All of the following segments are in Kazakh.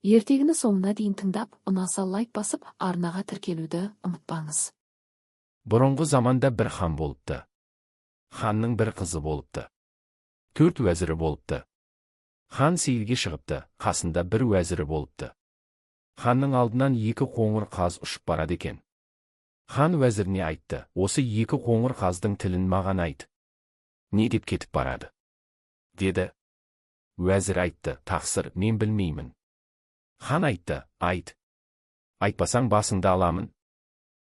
Ертегіні соңына дейін тыңдап, ұнаса лайк басып, арнаға тіркелуді ұмытпаңыз. Бұрынғы заманда бір хан болыпты. Ханның бір қызы болыпты. 4 уәзірі болыпты. Хан сейілге шығыпты, қасында бір уәзірі болыпты. Ханның алдынан 2 қоңыр қаз ұшып барады екен. Хан уәзіріне айтты: осы 2 қоңыр қаздың тілін маған айт. Не деп кетіп барады? Деді. Уәзір айтты: тақсыр, мен білмеймін. Хан айтты: айт. Айтпасаң басыңды аламын.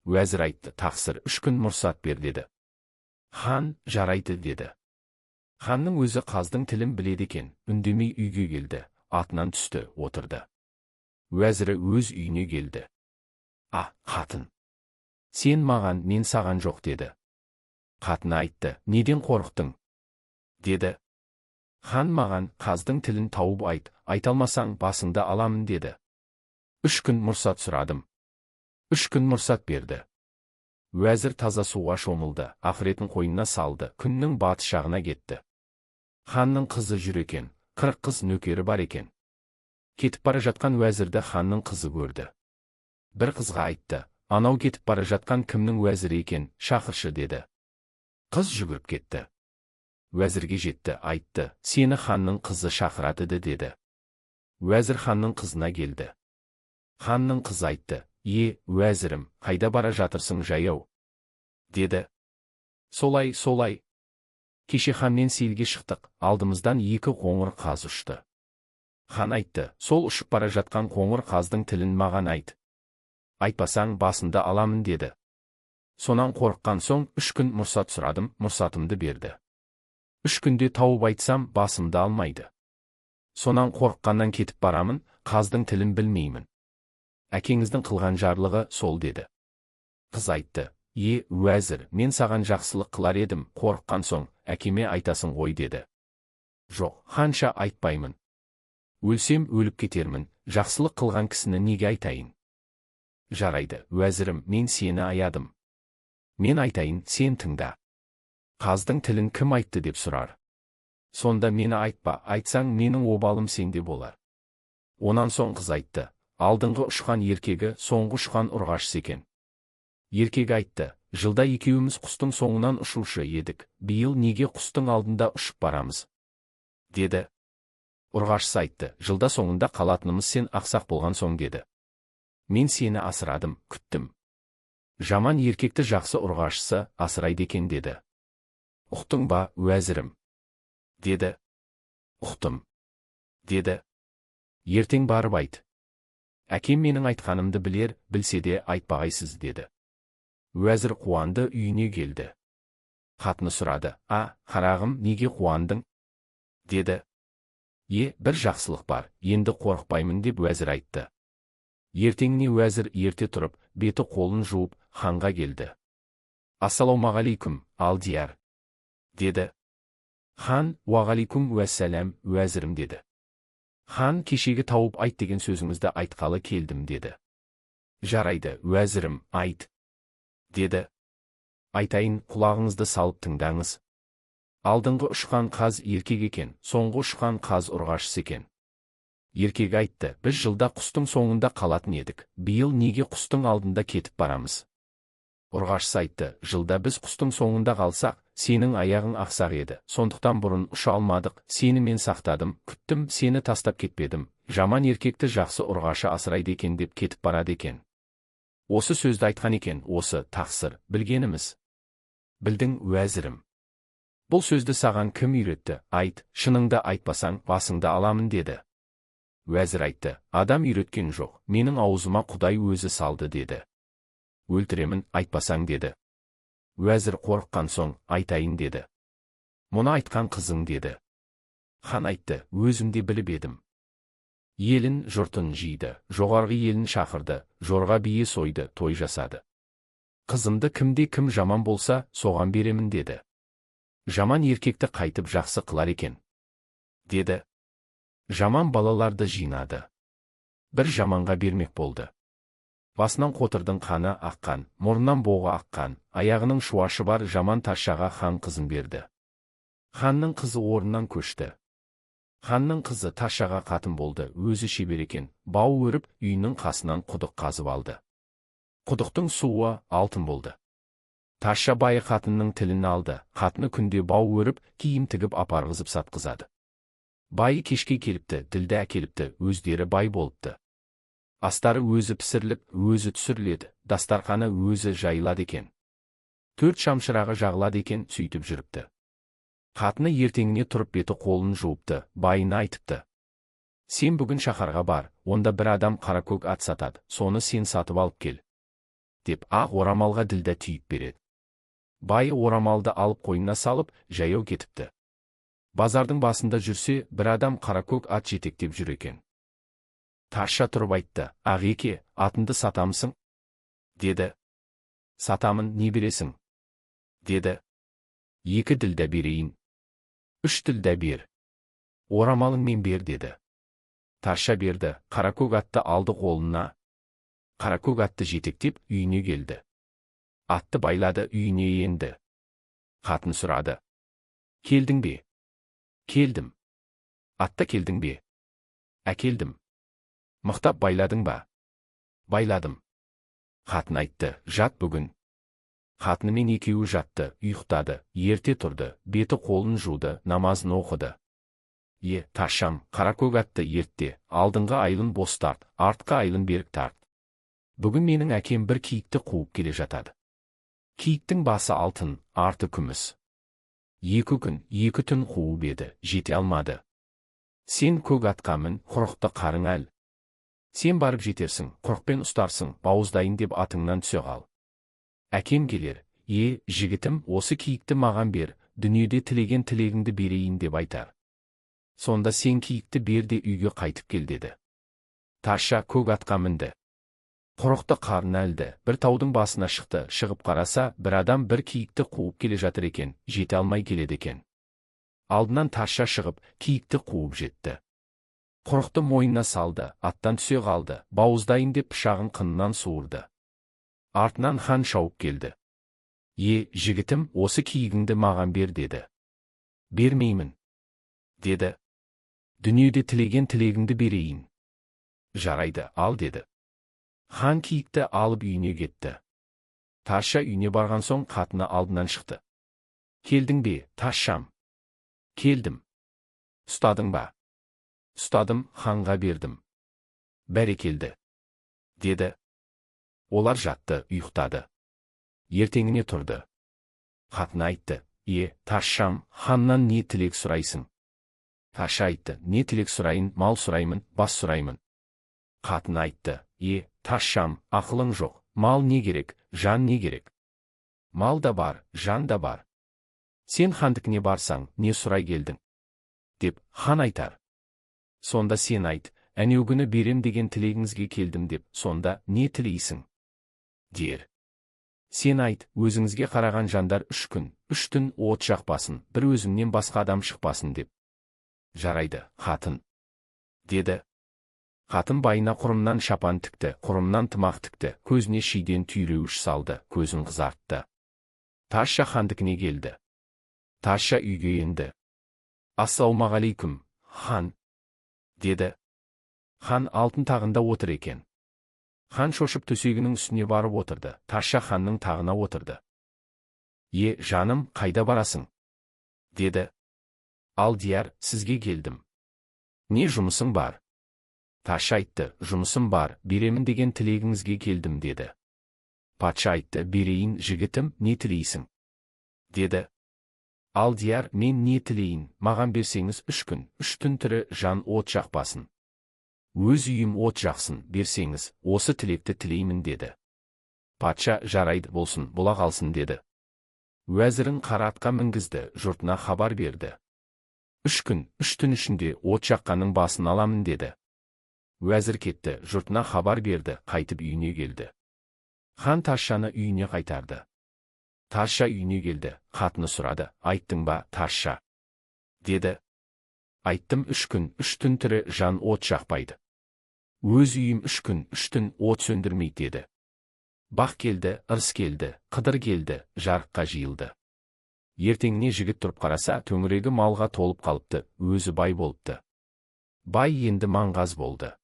Уәзір айтты: тақсыр, 3 күн мұрсат бер деді. Хан: жарайды деді. Ханның өзі қаздың тілін біледі екен, үндемей үйге келді, атынан түсті, отырды. Уәзірі өз үйіне келді. Қатын, сен маған, мен саған жоқ деді. Қатыны айтты: неден қорықтың? Деді. Хан маған қаздың тілін тауып айт, айталмасаң басыңды аламын деді. 3 күн мұрсат сұрадым. 3 күн мұрсат берді. Уәзір таза суға шомылды, ақыретін қойнына салды, күннің батыс жағына кетті. Ханның қызы жүр екен, 40 қыз нөкері бар екен. Кетіп бара жатқан уәзірді ханның қызы көрді. Бір қызға айтты: анау кетіп бара жатқан кімнің уәзірі екен, шақыршы деді. Қыз жүгіріп кетті. Уәзірге жетті, айтты: сені ханның қызы шақырады деді. Уәзір ханның қызына келді. Ханның қызы айтты: уәзірім, қайда бара жатырсың жаяу? Деді. Солай. Кеше ханмен сейілге шықтық, алдымыздан 2 қоңыр қаз ұшты. Хан айтты: сол ұшып бара жатқан қоңыр қаздың тілін маған айт. Айтпасаң басыңды аламын деді. Сонан қорыққан соң 3 күн мұрсат сұрадым, мұрсатымды берді. 3 күнде тауып айтсам басымды алмайды. Сонан қорыққаннан кетіп барамын, қаздың тілін білмеймін. Әкеңіздің қылған жарлығы сол деді. Қыз айтты: уәзір, мен саған жақсылық қылар едім, қорыққан соң әкеме айтасың ғой деді. Жоқ, ханша айтпаймын. Өлсем өліп кетермін, жақсылық қылған кісіні неге айтайын? Жарайды, уәзірім, мен сені аядым. Мен айтайын, сен тыңда. Қаздың тілін кім айтты деп сұрар. Сонда мені айтпа, айтсаң менің обалым сенде болар. Онан соң қыз айтты: алдыңғы ұшқан еркегі соңғы ұшқан ұрғашысы екен. Еркегі айтты: жылда екеуміз құстың соңынан ұшушы едік, биыл неге құстың алдында ұшып барамыз? Деді. Ұрғашысы айтты: жылда соңында қалатынымыз сен ақсақ болған соң деді. Мен сені асырадым, күттім. Жаман еркекті жақсы ұрғашысы асырайды екен деді. Ұқтың ба, уәзірім? Деді. Ұқтым. Деді. Ертең барып айт. Әкем менің айтқанымды білер, білсе де айтпағайсыз деді. Уәзір қуанды, үйіне келді. Қатыны сұрады: қарағым, неге қуандың? Деді. Бір жақсылық бар, енді қорықпаймын деп уәзір айтты. Ертеңіне уәзір ерте тұрып, беті қолын жуып, ханға келді. Ассалаумағалейкум, алдияр. Деді. Хан: уағалейкум уәссәләм, уәзірім деді. Хан: кешегі тауып айт деген сөзіңізді айтқалы келдім деді. Жарайды, уәзірім, айт. Деді. Айтайын, құлағыңызды салып тыңдаңыз. Алдыңғы ұшқан қаз еркек екен, соңғы ұшқан қаз ұрғашысы екен. Еркек айтты: біз жылда құстың соңында қалатын едік, биыл неге құстың алдында кетіп барамыз? Ұрғашысы айтты: жылда біз құстың соңында қалсақ, сенің аяғың ақсақ еді, сондықтан бұрын ұша алмадық, сені мен сақтадым, күттім, сені тастап кетпедім, жаман еркекті жақсы ұрғашы асырайды екен деп кетіп барады екен. Осы сөзді айтқан екен, осы тақсыр, білгеніміз. Білдің, уәзірім. Бұл сөзді саған кім үйретті? Айт, шыныңды айтпасаң басыңды аламын деді. Уәзір айтты: адам үйреткен жоқ, менің аузыма Құдай өзі салды деді. Өлтіремін, айтпасаң деді. Уәзір қорыққан соң: айтайын деді. Мұны айтқан қызың деді. Хан айтты: өзім де біліп едім. Елін, жұртын жиды, жоғарғы елін шақырды, жорға бие сойды, той жасады. Қызымды кімде кім жаман болса, соған беремін деді. Жаман еркекті қайтып жақсы қылар екен. Деді. Жаман балаларды жинады. Бір жаманға бермек болды. Басынан қотырдың қаны аққан, мұрнынан боғы аққан, аяғының шуашы бар жаман тазшаға хан қызын берді. Ханның қызы орнынан көшті. Ханның қызы Таршаға қатын болды, өзі шебер екен, бау өріп, үйінің қасынан құдық қазып алды. Құдықтың суы алтын болды. Тарша байы қатынның тілін алды, қатыны күнде бау өріп, киім тігіп апарғызып сатқызады. Байы кешке келіпті, ділді әкеліпті, өздері бай болыпты. Астары өзі пісіріліп, өзі түсіріледі, дастарқаны өзі жайылады екен. 4 шамшырағы жағылады екен, сөйтіп жүріпті. Қатыны ертеңіне тұрып беті қолын жуыпты, байына айтыпты. Сен бүгін шаһарға бар, онда бір адам қаракөк ат сатады, соны сен сатып алып кел. Деп ақ орамалға ділдә түйіп береді. Байы орамалды алып қойнына салып, жаяу кетіпті. Базардың басында жүрсе, бір адам қаракөк ат жетектеп жүр екен. Тарша тұрып айтты, ағеке, атынды сатамысың? Деді. Сатамын, не бересің? Деді. 2 ділдә берейін. 3 ділдә бер. Орамалың мен бер, деді. Тарша берді, қаракөк атты алды қолына. Қаракөк атты жетектеп үйіне келді. Атты байлады, үйіне енді. Қатын сұрады. Келдің бе? Келдім. Атта келдің бе? Әкелдім. Мықтап байладың ба? Байладым. Қатын айтты, жат бүгін. Қатынымен екеуі жатты, ұйықтады, ерте тұрды, беті қолын жуды, намазын оқыды. Таршам, қаракөк атты ертте, алдыңғы айлын бос тарт, артқа айлын берік тарт. Бүгін менің әкем бір киікті қуып келе жатады. Киіктің басы алтын, арты күміс. 2 күн, 2 түн қуып еді, жете алмады. Сен көк атқа мін, құрықты қарың әл. Сен барып жетерсің, құрықпен ұстарсың, бауыздайын деп атыңнан түсе қал. Әкем келер, жігітім, осы киікті маған бер, дүниеде тілеген тілегіңді берейін деп айтар. Сонда сен киікті бер де үйге қайтып кел, деді. Тарша көк атқа мінді. Құрықты қарын әлді, бір таудың басына шықты, шығып қараса, бір адам бір киікті қуып келе жатыр екен, жете алмай келеді екен. Алдынан Тарша шығып, киікті қуып жетті. Құрықты мойнына салды, аттан түсе қалды, бауыздайын деп пышағын қынынан суырды. Артынан хан шауып келді. Жігітім, осы киігіңді маған бер, деді. Бермеймін, деді. Дүниеде тілеген тілегіңді берейін. Жарайды, ал, деді. Хан киікті алып үйіне кетті. Тарша үйіне барған соң қатыны алдынан шықты. Келдің бе, Таршам? Келдім. Ұстадың ба? Ұстадым, ханға бердім. Бәрекелді, деді. Олар жатты, ұйықтады. Ертеңіне тұрды. Қатыны айтты, Таршам, ханнан не тілек сұрайсың? Тарша айтты, не тілек сұрайын, мал сұраймын, бас сұраймын. Қатыны айтты, Таршам, ақылың жоқ, мал не керек, жан не керек? Мал да бар, жан да бар. Сен хандікіне барсаң, не сұрай келдің? Деп хан айтар. Сонда сен айт, әнеугүні берем деген тілегіңізге келдім деп, сонда не тілейсің? Дер. Сен айт, өзіңізге қараған жандар 3 күн, 3 түн от жақпасын, бір өзімнен басқа адам шықпасын деп. Жарайды, қатын, деді. Қатын байына құрымнан шапан тікті, құрымнан тымақ тікті, көзіне шиден түйреуіш салды, көзін қызартты. Тарша хандікіне келді. Тарша үйге енді. Ассалаумағалейкум, хан, деді. Хан алтын тағында отыр екен. Хан шошып төсегінің үстіне барып отырды. Тарша ханның тағына отырды. Жаным, қайда барасың? Деді. Алдияр, сізге келдім. Не жұмысың бар? Тарша айтты, жұмысым бар, беремін деген тілегіңізге келдім, деді. Патша айтты, берейін, жігітім, не тілейсің? Деді. Алдияр, мен не тілейін, маған берсеңіз 3 күн, 3 түн тірі жан от жақпасын. Өз үйім от жақсын, берсеңіз, осы тілекті тілеймін, деді. Патша, жарайды, болсын, бола қалсын, деді. Уәзірін қара атқа мінгізді, жұртына хабар берді. 3 күн, 3 түн ішінде от жаққанның басын аламын, деді. Уәзір кетті, жұртына хабар берді, қайтып үйіне келді. Хан Таршаны үйіне қайтарды. Тарша үйіне келді, қатыны сұрады, айттың ба, Тарша? Деді. Айттым, 3 күн, 3 түн тірі жан от жақпайды. Өз үйім 3 күн, 3 түн от сөндірмейді, деді. Бақ келді, ырыс келді, қыдыр келді, жарыққа жиылды. Ертеңіне жігіт тұрып қараса, төңірегі малға толып қалыпты, өзі бай болыпты. Бай енді маңғаз болды.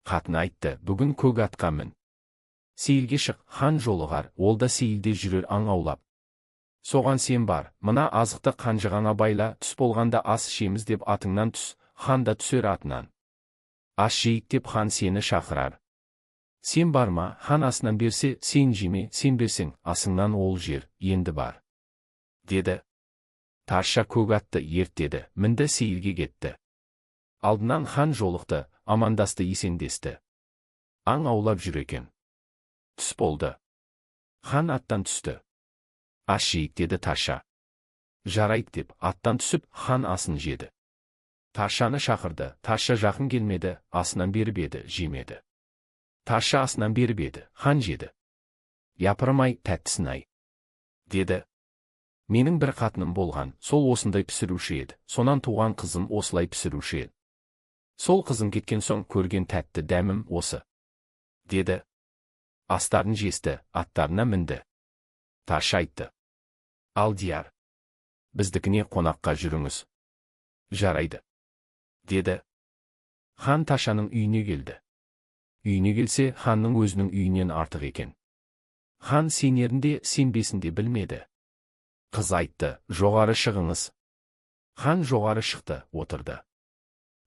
Қатын айтты, бүгін көк атқа мін. Сейілге шық, хан жолығар, ол да сейілде жүрер аң аулап. Соған сен бар, мына азықты қанжығаңа байла, түс болғанда ас ішеміз деп атыңнан түс, хан да түсер атынан. Ас жейік деп хан сені шақырар. Сен барма, хан асынан берсе, сен жеме, сен берсең, асыңнан ол жер, енді бар. Деді. Тарша көк атты ертеді, мінді сейілге кетті. Алдынан хан жолықты, амандасты есендесті. Аң аулап жүр екен. Түс болды. Хан аттан түсті. Ас жейік деді Тарша. Жарайық деп, аттан түсіп, хан асын жеді. Таршаны шақырды, Тарша жақын келмеді, асынан беріп еді, жемеді. Тарша асынан беріп еді, хан жеді. Япырмай, тәттісін-ай, деді. Менің бір қатыным болған, сол осындай пісіруші еді, сонан туған қызым осылай пісіруші еді. Сол қызым кеткен соң көрген тәтті дәмім осы, деді. Астарын жесті, аттарына мінді. Тарша айтты. Алдияр, біздікіне қонаққа жүріңіз. Жарайды, деді. Хан Таршаның үйіне келді. Үйіне келсе, ханның өзінің үйінен артық екен. Хан сенерінде, сенбесінде білмеді. Қыз айтты, жоғары шығыңыз. Хан жоғары шықты, отырды.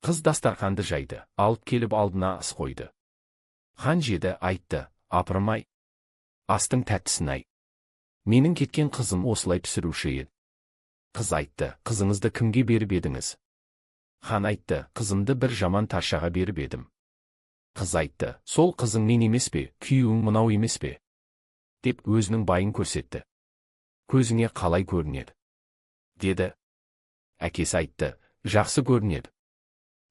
Қыз дастарханды жайды, алып келіп алдына ас қойды. Хан жеді, айтты, апырмай, астың тәттісін-ай. Менің кеткен қызым осылай пісіруші еді. Қыз айтты, қызыңызды кімге беріп едіңіз? Хан айтты, қызымды бір жаман Таршаға беріп едім. Қыз айтты, сол қызың мен емес пе, күйеуің мынау емес пе? Деп өзінің байын көрсетті. Көзіңе қалай көрінеді? Деді. Әкесі айтты, жақсы көрінеді.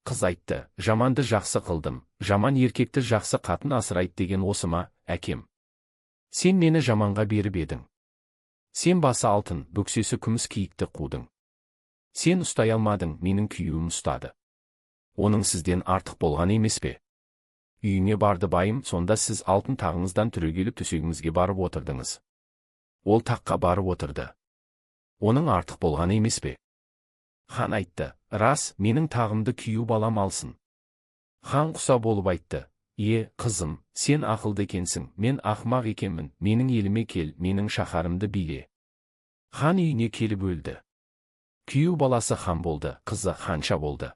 Қыз айтты, жаманды жақсы қылдым, жаман еркекті жақсы қатын асырайды деген осы ма, әкем? Сен мені жаманға беріп едің. Сен басы алтын, бөксесі күміс киікті қудың. Сен ұстай алмадың, менің күйеуім ұстады. Оның сізден артық болған емес пе? Үйіңе барды байым, сонда сіз алтын тағыңыздан түрегеліп төсегіңізге барып отырдыңыз. Ол таққа барып отырды. Оның артық болған емес пе? Хан айтты, рас, менің тағымды күйеу балам алсын. Хан құса болып айтты, қызым, сен ақылды екенсің, мен ақымақ екенмін, менің еліме кел, менің шаһарымды биле. Хан үйіне келіп өлді. Күйеу баласы хан болды, қызы ханша болды.